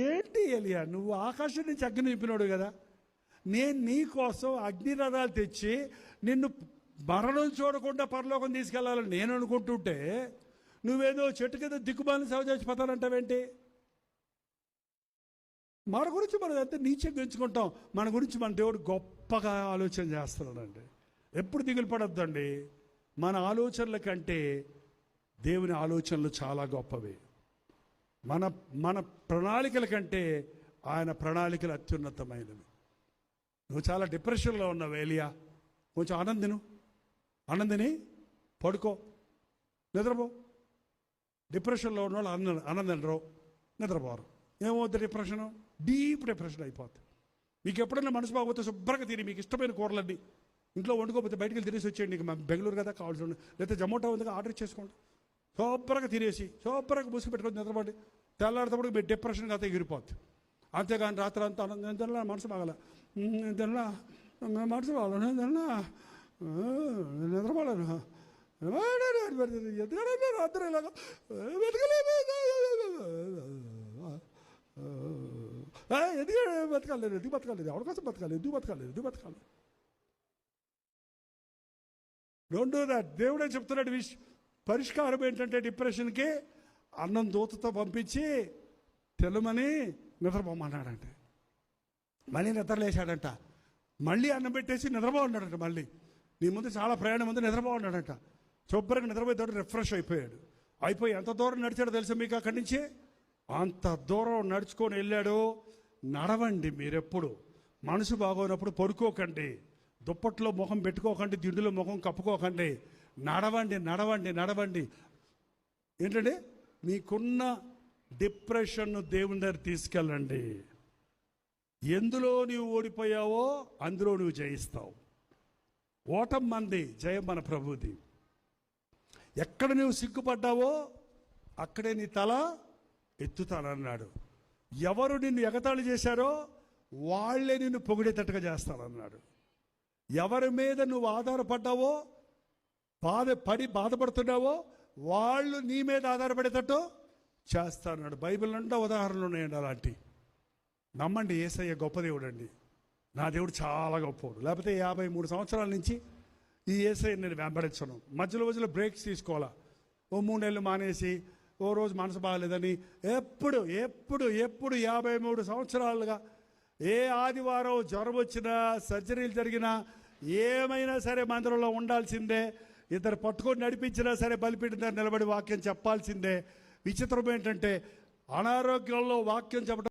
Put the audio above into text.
ఏంటి ఎలియా, నువ్వు ఆకాశం నుంచి అగ్ని నింపినాడు కదా, నేను నీ కోసం అగ్నిరథాలు తెచ్చి నిన్ను మరణం చూడకుండా పరలోకం తీసుకెళ్లాలని నేను అనుకుంటుంటే నువ్వేదో చెట్టు కింద దిక్కుమాలిన సేవ చచ్చిపోతానంటావేంటి? మన గురించి మనం ఎంత నీచంగా ఎంచుకుంటాం, మన గురించి మన దేవుడు గొప్పగా ఆలోచన చేస్తున్నాడండి. ఎప్పుడు దిగులు పడొద్దండి. మన ఆలోచనల కంటే దేవుని ఆలోచనలు చాలా గొప్పవి. మన మన ప్రణాళికల కంటే ఆయన ప్రణాళికలు అత్యున్నతమైనవి. నువ్వు చాలా డిప్రెషన్లో ఉన్నావు ఏలియా, కొంచెం ఆనందిని పడుకో, నిద్రపో. డిప్రెషన్లో ఉన్న వాళ్ళు ఆనందనరు, నిద్రపోరు. ఏమవుద్ది? డిప్రెషను, డీప్ డిప్రెషన్ అయిపోతుంది. మీకు ఎప్పుడైనా మనసు బాగోతే శుభ్రంగా తిని మీకు ఇష్టమైన కూరలన్నీ ఇంట్లో వండుకోకపోతే బయటికి వెళ్ళి తినేసి వచ్చేయండి. నీకు బెంగళూరు కదా కావాల్సి ఉండి, లేకపోతే జొమాటో ఉందిగా ఆర్డర్ చేసుకోండి. శుభ్రంగా తినేసి శుభ్రంగా మూసి పెట్టుకొని నిద్రపడి తెల్లాడేటప్పుడు మీ డిప్రెషన్ కదా ఎగిరిపోద్ది. అంతేగాని రాత్రి అంతా తినలా, మనసు బాగల, తినలా, మనసు బాగాల, తినలా, నిద్రపోలేను, ఎందుకంటే రాత్రి ఇలాగా ఎందుకు బతకాలేదు, ఎందుకు బతకాలేదు, ఎవరికోసం బతకాలి, ఎందుకు బతకాలి. Don't do that. దేవుడే చెప్తున్నాడు పరిష్కారం ఏంటంటే డిప్రెషన్కి అన్నం దూతతో పంపించి తెలమని నిద్రపోమన్నాడంటే, మళ్ళీ నిద్రలేశాడంట, మళ్ళీ అన్నం పెట్టేసి నిద్రపోన్నాడంట. మళ్ళీ నీ ముందు చాలా ప్రయాణం ముందు నిద్రపోన్నాడంట. శుభ్రంగా నిద్రపోయేటోడు రిఫ్రెష్ అయిపోయి ఎంత దూరం నడిచాడో తెలుసా మీకు? అక్కడి నుంచి అంత దూరం నడుచుకొని వెళ్ళాడు. నడవండి మీరెప్పుడు. మనసు బాగోనప్పుడు పడుకోకండి, దుప్పట్లో ముఖం పెట్టుకోకండి, దిండులో ముఖం కప్పుకోకండి. నడవండి. ఏంటంటే మీకున్న డిప్రెషన్ను దేవుని దగ్గర తీసుకెళ్ళండి. ఎందులో నీవు ఓడిపోయావో అందులో నువ్వు జయిస్తావు. ఓటం మంది, జయం మన ప్రభుది. ఎక్కడ నువ్వు సిగ్గుపడ్డావో అక్కడే నీ తల ఎత్తుతానన్నాడు. ఎవరు నిన్ను ఎగతాళి చేశారో వాళ్ళే నిన్ను పొగిడేటట్టుగా చేస్తానన్నాడు. ఎవరి మీద నువ్వు ఆధారపడ్డావో, బాధపడుతున్నావో వాళ్ళు నీ మీద ఆధారపడేటట్టు చేస్తానన్నాడు. బైబిల్ నిండా ఉదాహరణలు ఉన్నాయండి అలాంటి. నమ్మండి, యేసయ్య గొప్ప దేవుడు అండి. నా దేవుడు చాలా గొప్పవాడు. లేకపోతే 53 సంవత్సరాల నుంచి ఈ యేసయ్యని నేను వెంబడించను. మధ్యలో బ్రేక్స్ తీసుకోవాలా. ఓ 3 నెలలు మానేసి, ఓ రోజు మనసు బాగాలేదని ఎప్పుడు 53 సంవత్సరాలుగా ఏ ఆదివారం జ్వరం వచ్చినా, సర్జరీలు జరిగినా, ఏమైనా సరే మందిరంలో ఉండాల్సిందే. ఇద్దరు పట్టుకొని నడిపించినా సరే బలిపీఠం దగ్గర నిలబడి వాక్యం చెప్పాల్సిందే. విచిత్రం ఏంటంటే అనారోగ్యంలో వాక్యం చెప్పడం